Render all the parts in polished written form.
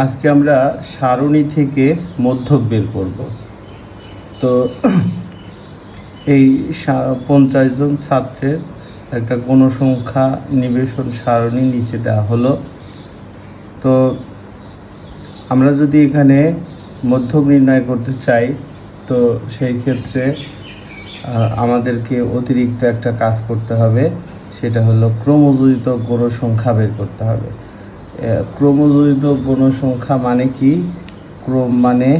আজকে আমরা সারণী থেকে মধ্যক বের করব। তো এই 50 জন ছাত্রের একটা গণসংখ্যা নিবেশন সারণী নিচে দেওয়া হলো। তো আমরা যদি এখানে মধ্যক নির্ণয় করতে চাই, তো সেই ক্ষেত্রে আমাদেরকে অতিরিক্ত একটা কাজ করতে হবে, সেটা হলো ক্রমযোজিত গণসংখ্যা বের করতে হবে। ক্রমযোজিত গণসংখ্যা মানে কি? ক্রম মানে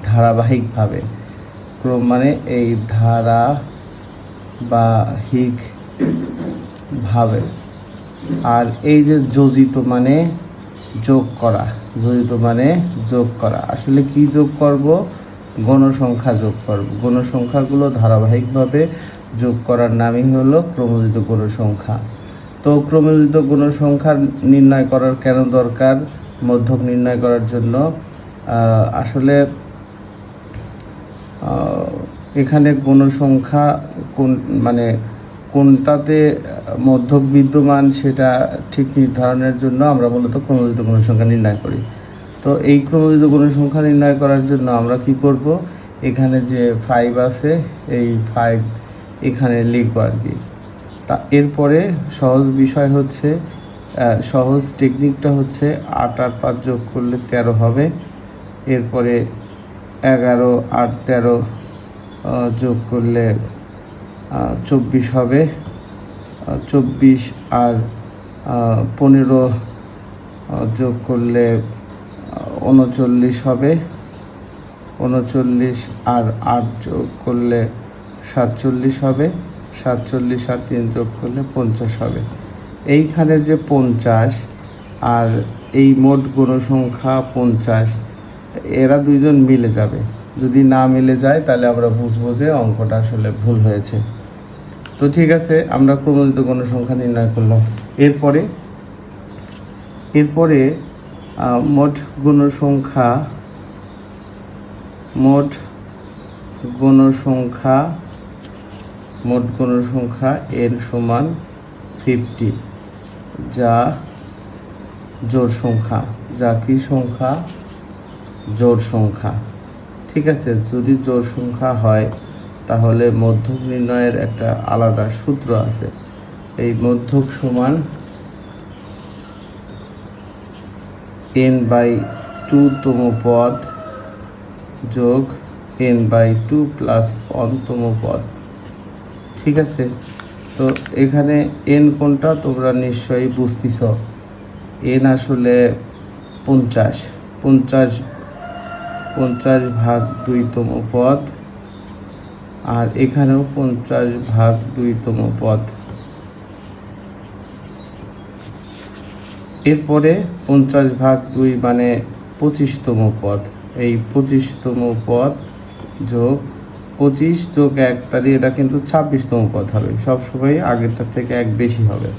ধারাবাহিকভাবে, ক্রম মানে এই ধারাবাহিকভাবে, আর এই যে যোজিত মানে যোগ করা, যোজিত মানে যোগ করা। আসলে কি যোগ করব? গণসংখ্যা যোগ করব। গণসংখ্যাগুলো ধারাবাহিকভাবে যোগ করার নামই হলো ক্রমযোজিত গণসংখ্যা। তো ক্রমযোজিত গণসংখ্যা নির্ণয় করার কেন দরকার? মধ্যক নির্ণয় করার জন্য। আসলে এখানে গণসংখ্যা কোনটাতে মধ্যক বিদ্যমান সেটা ঠিক নির্ধারণের জন্য আমরা মূলত ক্রমযোজিত গণসংখ্যা নির্ণয় করি। তো এই ক্রমযোজিত গণসংখ্যা নির্ণয় করার জন্য আমরা কি করব? এখানে যে 5 আছে, এই 5 এখানে লিখব আর কি। তা এরপরে সহজ বিষয় হচ্ছে, সহজ টেকনিকটা হচ্ছে 8 আর 5 যোগ করলে 13 হবে। এরপরে 11 আর 13 যোগ করলে 24 হবে। 24 আর 15 যোগ করলে 39 হবে। 39 আর 8 যোগ করলে 47 হবে। 47 আর 3 যোগ করলে 50 হবে। এইখানে যে 50 আর এই মোট গণসংখ্যা 50, এরা দুইজন মিলে যাবে। যদি না মিলে যায় তাহলে আমরা বুঝবো যে অঙ্কটা আসলে ভুল হয়েছে। তো ঠিক আছে, আমরা ক্রমযোজিত গণসংখ্যা নির্ণয় করলাম। এরপরে মোট গণসংখ্যা n সমান 50, যা জোড় সংখ্যা। যা কি সংখ্যা? জোড় সংখ্যা। ঠিক আছে, যদি জোড় সংখ্যা হয় তাহলে মধ্যক নির্ণয়ের একটা আলাদা সূত্র আছে। এই মধ্যক সমান n/2 তম পদ যোগ n/2 প্লাস 1 তম পদ। ঠিক আছে, তো এখানে n কোনটা তোমরা নিশ্চয়ই বুঝতেছ। n আসলে 50 ভাগ 2 তম পদ, আর এখানেও 50 ভাগ 2 তম পদ। এরপরে 50 ভাগ 2 মানে 25 তম পদ। এই 25 তম পদ যোগ 25 যোগ 1, তাহলে এটা কিন্তু 26 তম পদ হবে। সবসময় আগেরটার থেকে 1 বেশি হবে।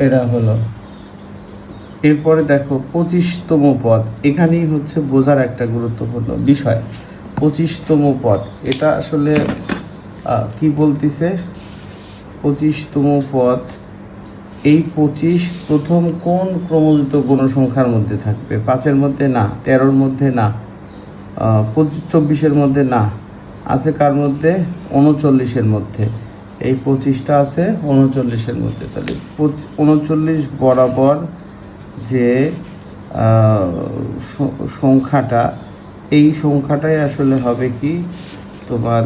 এটা হলো। এরপরে দেখো 25 তম পদ, এখানেই হচ্ছে বোঝার একটা গুরুত্বপূর্ণ বিষয়। 25 তম পদ, এটা আসলে কি বলতেছে? 25 তম পদ, এই 25 প্রথম কোন ক্রমযোজিত গণসংখ্যার মধ্যে থাকবে? 5-এর মধ্যে না, 13-র মধ্যে না, 24-এর মধ্যে না, আছে কার মধ্যে? 39-এর মধ্যে। এই 25টা আছে 39-এর মধ্যে। তাহলে 39 বরাবর যে সংখ্যাটা, এই সংখ্যাটাই আসলে হবে কি তোমার,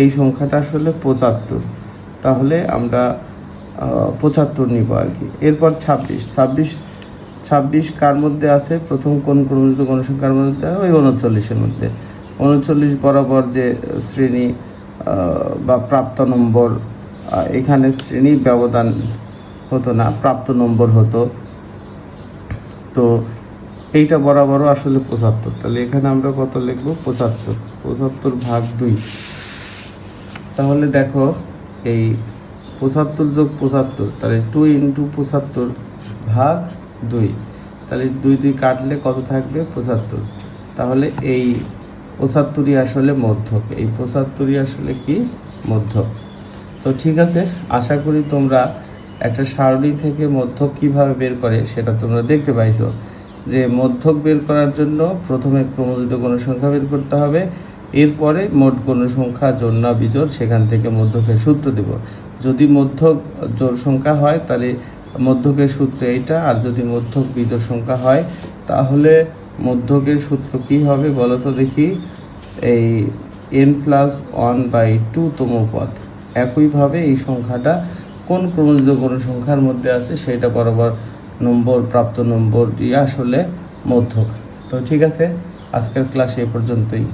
এই সংখ্যাটা আসলে 75। তাহলে আমরা 75 নিব আর কি। এরপর 26 কার মধ্যে আছে? প্রথম কোন ক্রমযোজিত গণসংখ্যার মধ্যে? ওই 39-এর মধ্যে। 39 বরাবর যে শ্রেণী বা প্রাপ্ত নম্বর, এখানে শ্রেণী ব্যবধান হতো না, প্রাপ্ত নম্বর হতো। তো এইটা বরাবরও আসলে 75। তাহলে এখানে আমরা কত লিখব? 75 ভাগ 2। তাহলে দেখো এই 75 যোগ 75, তাহলে 2 × 75 ভাগ 2। তাহলে 2 কাটলে কত থাকবে? 75। তাহলে এই 75ই আসলে মধ্যক। এই 75ই আসলে কি? মধ্যক। তো ঠিক আছে, আশা করি তোমরা একটা সারণী থেকে মধ্যক কিভাবে বের করে সেটা তোমরা দেখতে পাইছো। যে মধ্যক বের করার জন্য প্রথমে ক্রমযুক্ত গণসংখ্যা বের করতে হবে, এরপরে মোট গণসংখ্যা জোড় না বিজোড় সেখান থেকে মধ্যকের সূত্র দেব। যদি মধ্যক জোড় সংখ্যা হয় তাহলে মধ্যকের সূত্র এইটা, আর যদি মধ্যক বিজোড় সংখ্যা হয় তাহলে মধ্যকের সূত্র কি হবে বলো তো দেখি, এই n+1/2 তম পদ। একইভাবে এই সংখ্যাটা কোন ক্রমযুক্ত গণসংখ্যার মধ্যে আছে সেটা বরাবর নম্বর, প্রাপ্ত নম্বরই আসলে মধ্যক। তো ঠিক আছে, আজকের ক্লাস এই পর্যন্তই।